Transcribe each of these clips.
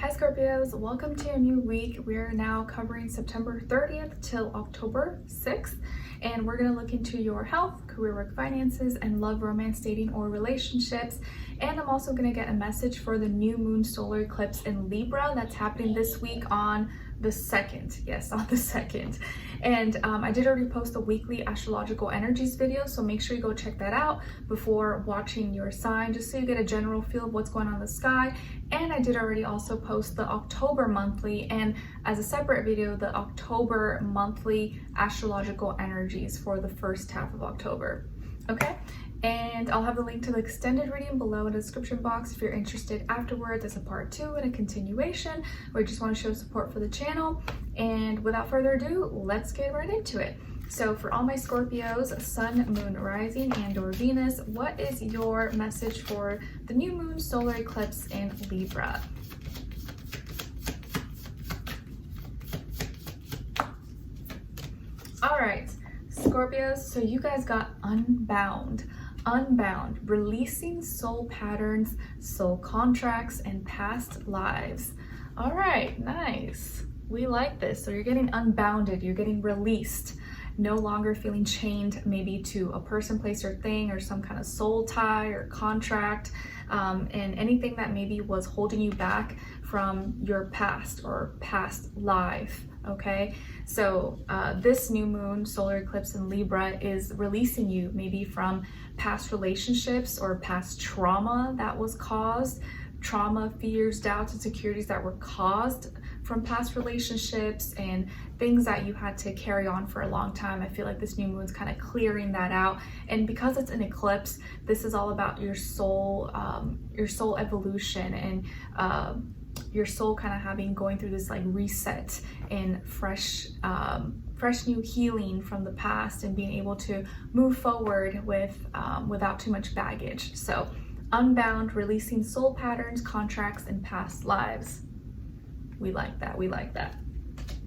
Hi Scorpios, welcome to a new week. We're now covering September 30th till October 6th, and we're going to look into your health, career, work, finances, and love, romance, dating, or relationships. And I'm also going to get a message for the new moon solar eclipse in Libra that's happening this week on the 2nd. Yes, on the 2nd. And I did already post a weekly astrological energies video, so make sure you go check that out before watching your sign, just so you get a general feel of what's going on in the sky. And I did already also post the October monthly, and as a separate video, the October monthly astrological energies for the first half of October. Okay? And I'll have the link to the extended reading below in the description box if you're interested afterwards as a part 2 and a continuation, or you just want to show support for the channel. And without further ado, let's get right into it. So for all my Scorpios, Sun, Moon, Rising, and or Venus, what is your message for the new moon solar eclipse in Libra? All right, Scorpios, so you guys got Unbound, releasing soul patterns, soul contracts, and past lives. All right, nice. We like this. So you're getting unbounded, you're getting released, no longer feeling chained maybe to a person, place, or thing, or some kind of soul tie or contract, and anything that maybe was holding you back from your past or past life. Okay, so this new moon solar eclipse in Libra is releasing you maybe from past relationships or past trauma that was caused, trauma, fears, doubts, and insecurities that were caused from past relationships and things that you had to carry on for a long time. I feel like this new moon's kind of clearing that out. And because it's an eclipse, this is all about your soul evolution, and your soul kind of going through this like reset and fresh new healing from the past, and being able to move forward with without too much baggage. So unbound, releasing soul patterns, contracts, and past lives. We like that. We like that.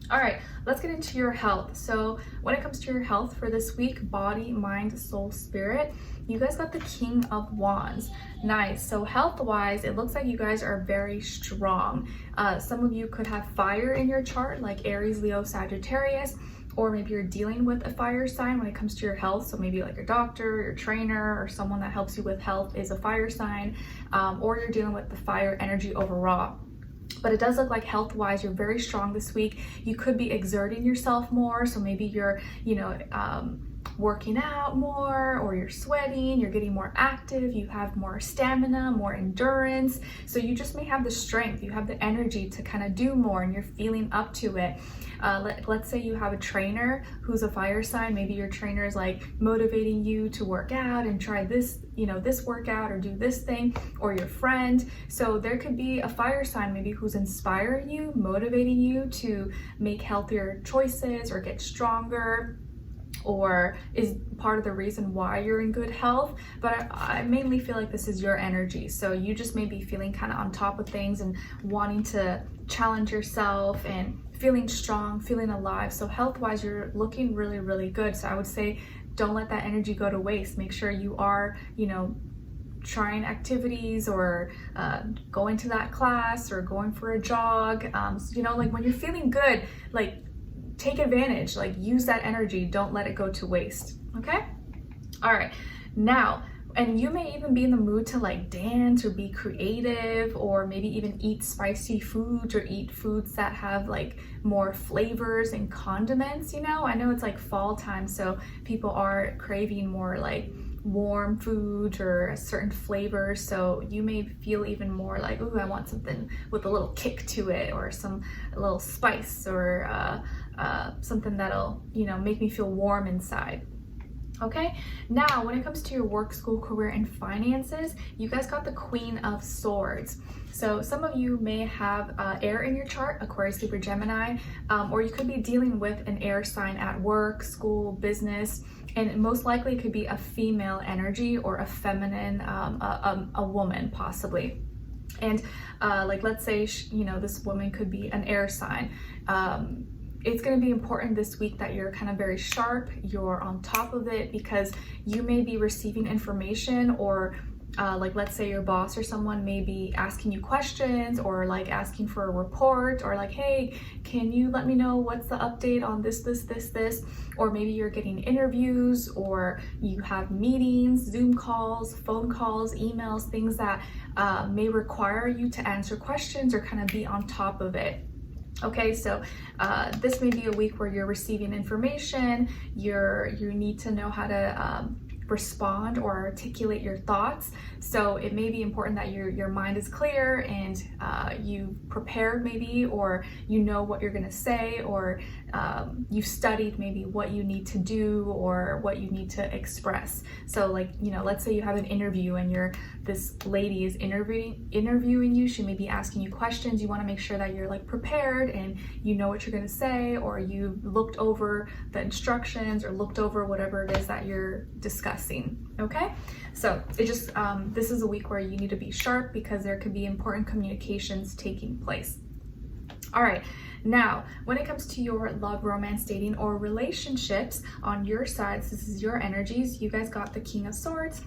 All right, let's get into your health. So when it comes to your health for this week, body, mind, soul, spirit, you guys got the King of Wands. Nice. So health-wise, it looks like you guys are very strong. Some of you could have fire in your chart, like Aries, Leo, Sagittarius, or maybe you're dealing with a fire sign when it comes to your health. So maybe like your doctor, your trainer, or someone that helps you with health is a fire sign, or you're dealing with the fire energy overall. But it does look like health-wise, you're very strong this week. You could be exerting yourself more. So maybe you're, working out more, or you're sweating, you're getting more active, you have more stamina, more endurance. So you just may have the strength, you have the energy to kind of do more, and you're feeling up to it. Let's say you have a trainer who's a fire sign. Maybe your trainer is like motivating you to work out and try this, this workout, or do this thing, or your friend. So there could be a fire sign maybe who's inspiring you, motivating you to make healthier choices or get stronger, or is part of the reason why you're in good health. But I mainly feel like this is your energy. So you just may be feeling kind of on top of things and wanting to challenge yourself and feeling strong, feeling alive. So health-wise, you're looking really, really good. So I would say don't let that energy go to waste. Make sure you are, trying activities, or going to that class, or going for a jog. Like when you're feeling good, like take advantage, like use that energy. Don't let it go to waste. Okay? All right. Now, and you may even be in the mood to like dance or be creative, or maybe even eat spicy foods, or eat foods that have like more flavors and condiments. I know it's like fall time, so people are craving more like warm foods or a certain flavor. So you may feel even more like, ooh, I want something with a little kick to it, or a little spice, or something that'll, make me feel warm inside. Okay, now when it comes to your work, school, career, and finances, you guys got the Queen of Swords. So some of you may have air in your chart, Aquarius, Libra, Gemini, or you could be dealing with an air sign at work, school, business, and most likely it could be a female energy or a feminine, a woman possibly. And like let's say, this woman could be an air sign. It's going to be important this week that you're kind of very sharp, you're on top of it, because you may be receiving information or Like let's say your boss or someone may be asking you questions or like asking for a report or like, hey, can you let me know what's the update on this, or maybe you're getting interviews or you have meetings, Zoom calls, phone calls, emails, things that may require you to answer questions or kind of be on top of it. Okay, so this may be a week where you're receiving information, you need to know how to respond or articulate your thoughts. So it may be important that your mind is clear and you prepared maybe, or you know what you're gonna say, or you've studied maybe what you need to do or what you need to express. So like, you know, let's say you have an interview and this lady is interviewing you, she may be asking you questions. You wanna make sure that you're like prepared and you know what you're gonna say, or you looked over the instructions or looked over whatever it is that you're discussing. Okay, so it just this is a week where you need to be sharp because there could be important communications taking place. All right, now when it comes to your love, romance, dating, or relationships on your sides, this is your energies. You guys got the King of Swords,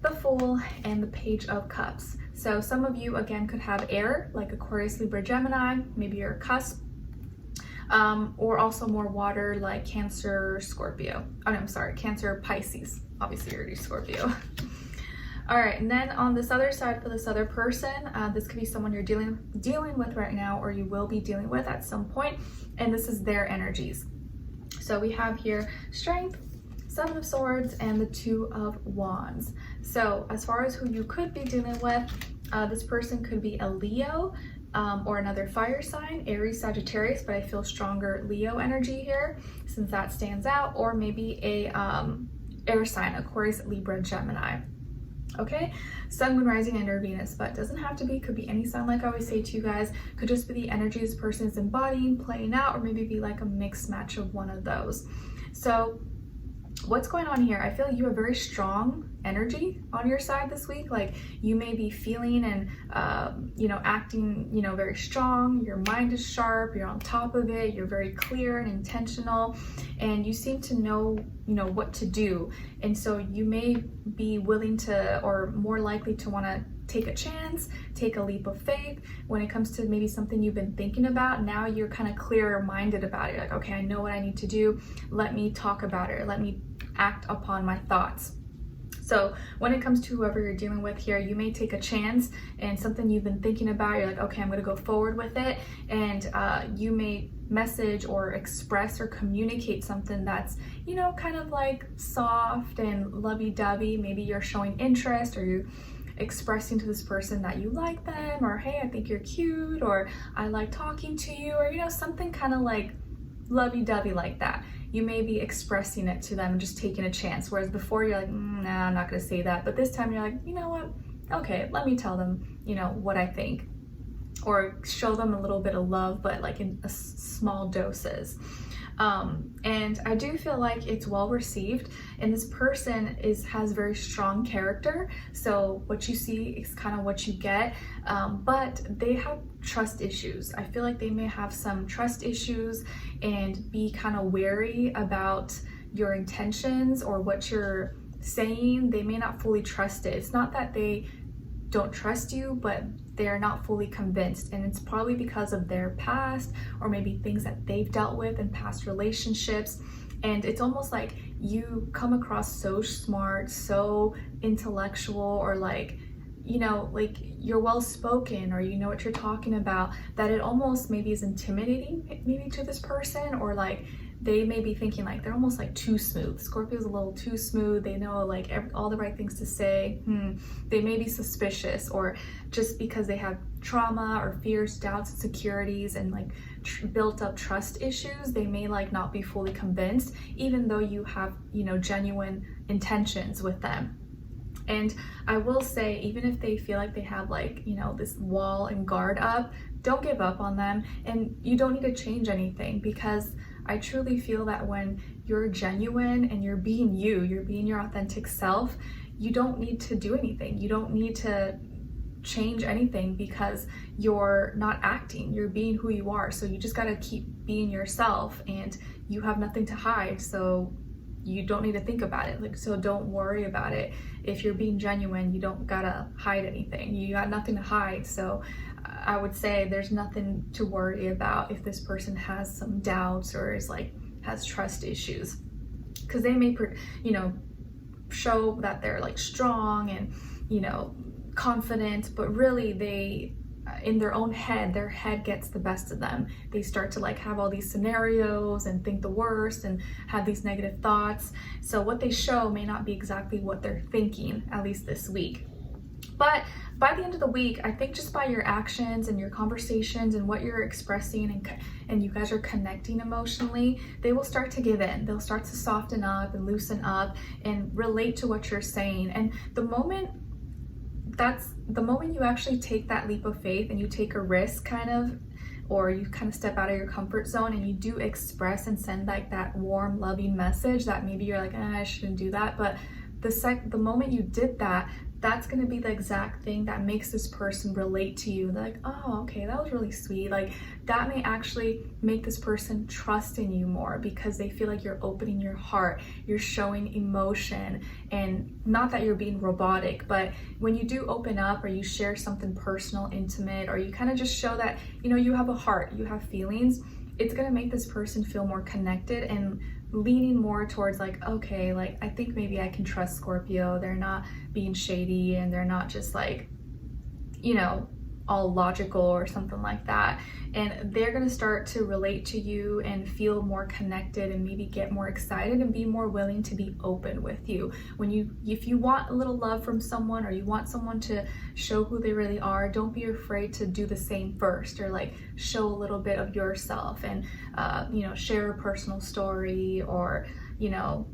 the Fool, and the Page of Cups. So some of you again could have air, like Aquarius, Libra, Gemini. Maybe you're a cusp. Or also more water like Cancer, Scorpio. Oh no, I'm sorry, Cancer, Pisces. Obviously you're already Scorpio. All right, and then on this other side for this other person, this could be someone you're dealing with right now, or you will be dealing with at some point, and this is their energies. So we have here Strength, Seven of Swords, and the Two of Wands. So as far as who you could be dealing with, this person could be a Leo, or another fire sign, Aries, Sagittarius, but I feel stronger Leo energy here since that stands out, or maybe a air sign, Aquarius, Libra, Gemini. Okay, Sun, Moon, Rising, and or Venus, but doesn't have to be, could be any sign. Like I always say to you guys, could just be the energy this person is embodying, playing out, or maybe be like a mixed match of one of those. So what's going on here? I feel you have very strong energy on your side this week. Like you may be feeling and you know, acting, you know, very strong. Your mind is sharp, you're on top of it, you're very clear and intentional, and you seem to know, you know, what to do. And so you may be willing to, or more likely to want to take a chance, take a leap of faith when it comes to maybe something you've been thinking about. Now you're kind of clearer minded about it. Like, okay, I know what I need to do. Let me talk about it. Let me act upon my thoughts. So when it comes to whoever you're dealing with here, you may take a chance and something you've been thinking about, you're like, okay, I'm going to go forward with it. And you may message or express or communicate something that's, you know, kind of like soft and lovey-dovey. Maybe you're showing interest, or you're expressing to this person that you like them, or hey, I think you're cute, or I like talking to you, or, you know, something kind of like lovey-dovey like that. You may be expressing it to them and just taking a chance. Whereas before you're like, nah, I'm not gonna say that. But this time you're like, you know what? Okay, let me tell them, you know, what I think. Or show them a little bit of love, but like in small doses. And I do feel like it's well received, and this person has very strong character. So what you see is kind of what you get, but they have trust issues. I feel like they may have some trust issues and be kind of wary about your intentions or what you're saying. They may not fully trust it. It's not that they don't trust you, but they're not fully convinced, and it's probably because of their past, or maybe things that they've dealt with in past relationships. And it's almost like you come across so smart, so intellectual, or like, you know, like you're well spoken, or you know what you're talking about, that it almost maybe is intimidating maybe to this person, or like they may be thinking like they're almost like too smooth. Scorpio's a little too smooth. They know like all the right things to say. They may be suspicious, or just because they have trauma or fears, doubts, insecurities, and like built up trust issues, they may like not be fully convinced, even though you have, you know, genuine intentions with them. And I will say, even if they feel like they have like, you know, this wall and guard up, don't give up on them, and you don't need to change anything, because I truly feel that when you're genuine and you're being you're being your authentic self, you don't need to do anything. You don't need to change anything, because you're not acting, you're being who you are. So you just got to keep being yourself, and you have nothing to hide. So you don't need to think about it. Like, so don't worry about it. If you're being genuine, you don't gotta hide anything. You got nothing to hide. So I would say there's nothing to worry about if this person has some doubts or is like, has trust issues, because they may, you know, show that they're like strong and, you know, confident, but really they, in their own head, their head gets the best of them. They start to like have all these scenarios and think the worst and have these negative thoughts. So what they show may not be exactly what they're thinking, at least this week. But by the end of the week, I think just by your actions and your conversations and what you're expressing and you guys are connecting emotionally, they will start to give in. They'll start to soften up and loosen up and relate to what you're saying. And the moment you actually take that leap of faith and you take a risk kind of, or you kind of step out of your comfort zone and you do express and send like that warm, loving message that maybe you're like, I shouldn't do that. But the moment you did that, that's going to be the exact thing that makes this person relate to you. They're like, oh, okay, that was really sweet. Like that may actually make this person trust in you more because they feel like you're opening your heart, you're showing emotion, and not that you're being robotic, but when you do open up or you share something personal, intimate, or you kind of just show that, you know, you have a heart, you have feelings, it's going to make this person feel more connected and leaning more towards like, okay, like I think maybe I can trust Scorpio. They're not being shady and they're not just like, you know, all logical or something like that. And they're going to start to relate to you and feel more connected and maybe get more excited and be more willing to be open with you. If you want a little love from someone or you want someone to show who they really are, don't be afraid to do the same first, or like show a little bit of yourself and, you know, share a personal story, or, you know,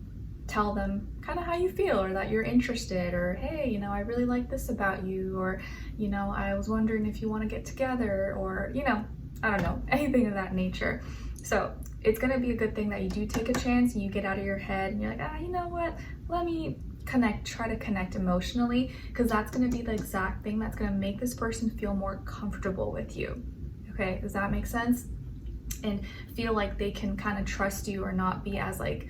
tell them kind of how you feel or that you're interested, or hey, you know, I really like this about you, or, you know, I was wondering if you want to get together, or, you know, I don't know, anything of that nature. So it's going to be a good thing that you do take a chance and you get out of your head and you're like, you know what, let me try to connect emotionally, because that's going to be the exact thing that's going to make this person feel more comfortable with you. Okay, does that make sense? And feel like they can kind of trust you or not be as like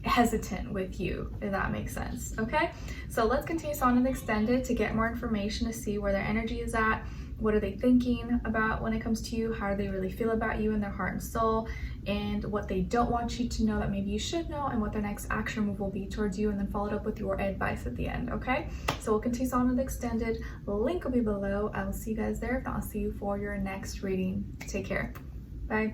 hesitant with you, if that makes sense. Okay, so let's continue on to the extended to get more information to see where their energy is at. What are they thinking about when it comes to you? How do they really feel about you in their heart and soul? And what they don't want you to know that maybe you should know, and what their next action move will be towards you, and then followed up with your advice at the end. Okay, so we'll continue on to the extended. Link will be below. I will see you guys there. If not, I'll see you for your next reading. Take care. Bye.